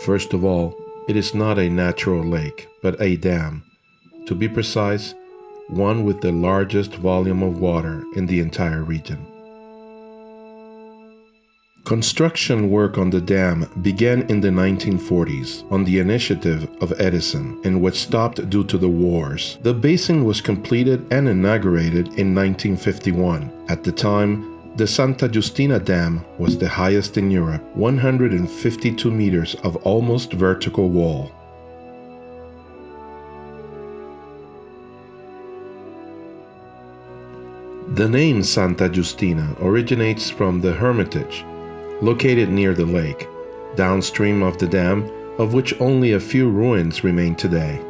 First of all, it is not a natural lake, but a dam. To be precise, one with the largest volume of water in the entire region. Construction work on the dam began in the 1940s on the initiative of Edison and was stopped due to the wars. The basin was completed and inaugurated in 1951. At the time, the Santa Giustina Dam was the highest in Europe, 152 meters of almost vertical wall. The name Santa Giustina originates from the hermitage, located near the lake, downstream of the dam, of which only a few ruins remain today.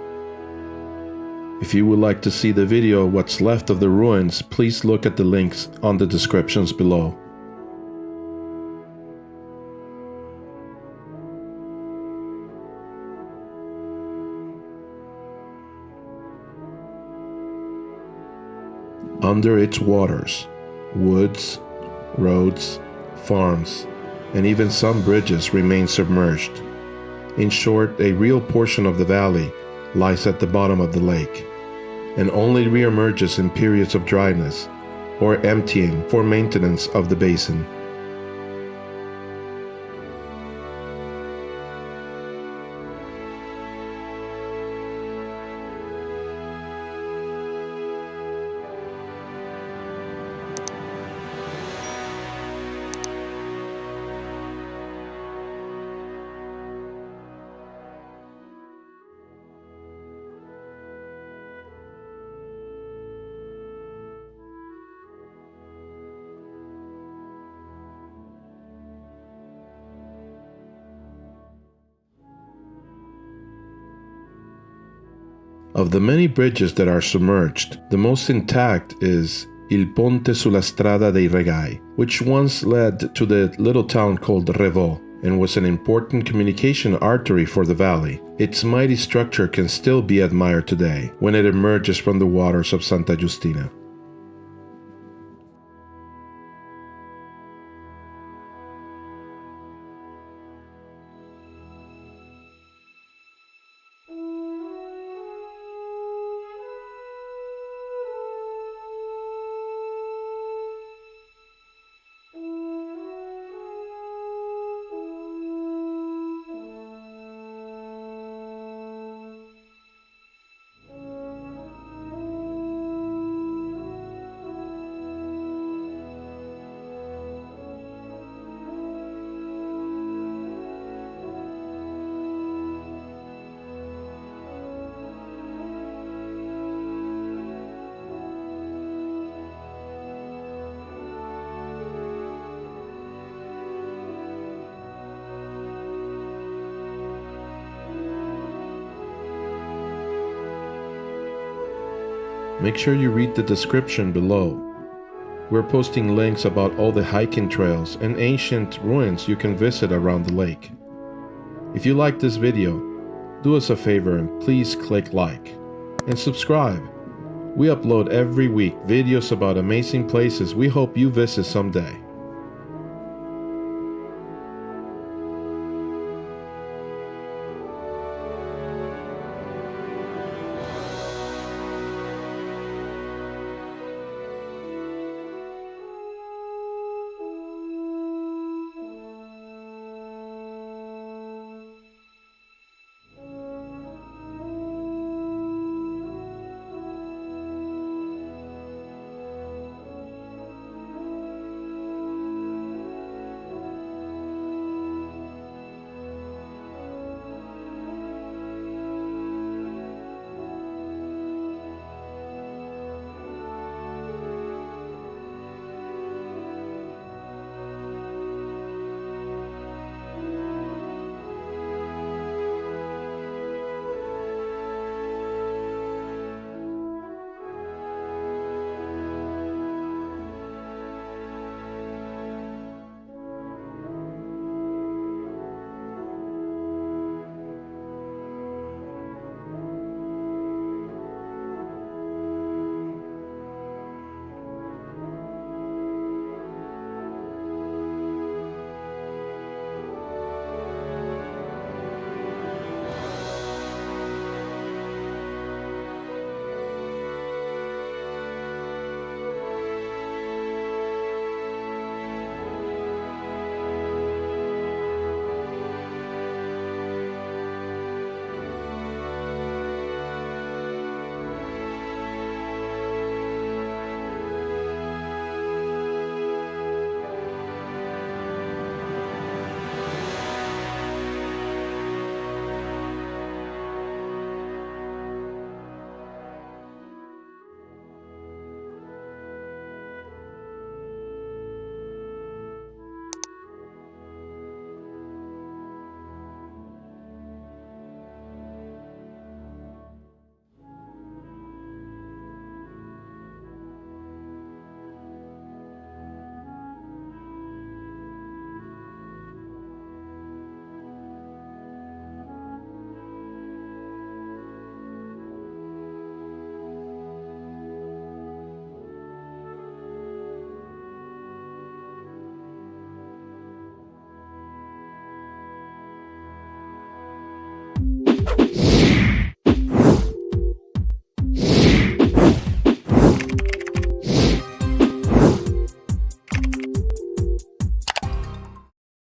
If you would like to see the video of what's left of the ruins, please look at the links on the descriptions below. Under its waters, woods, roads, farms, and even some bridges remain submerged. In short, a real portion of the valley lies at the bottom of the lake, and only reemerges in periods of dryness or emptying for maintenance of the basin. Of the many bridges that are submerged, the most intact is Il Ponte sulla Strada dei Regai, which once led to the little town called Revaux and was an important communication artery for the valley. Its mighty structure can still be admired today when it emerges from the waters of Santa Giustina. Make sure you read the description below. We're posting links about all the hiking trails and ancient ruins you can visit around the lake. If you like this video, do us a favor and please click like and subscribe. We upload every week videos about amazing places we hope you visit someday.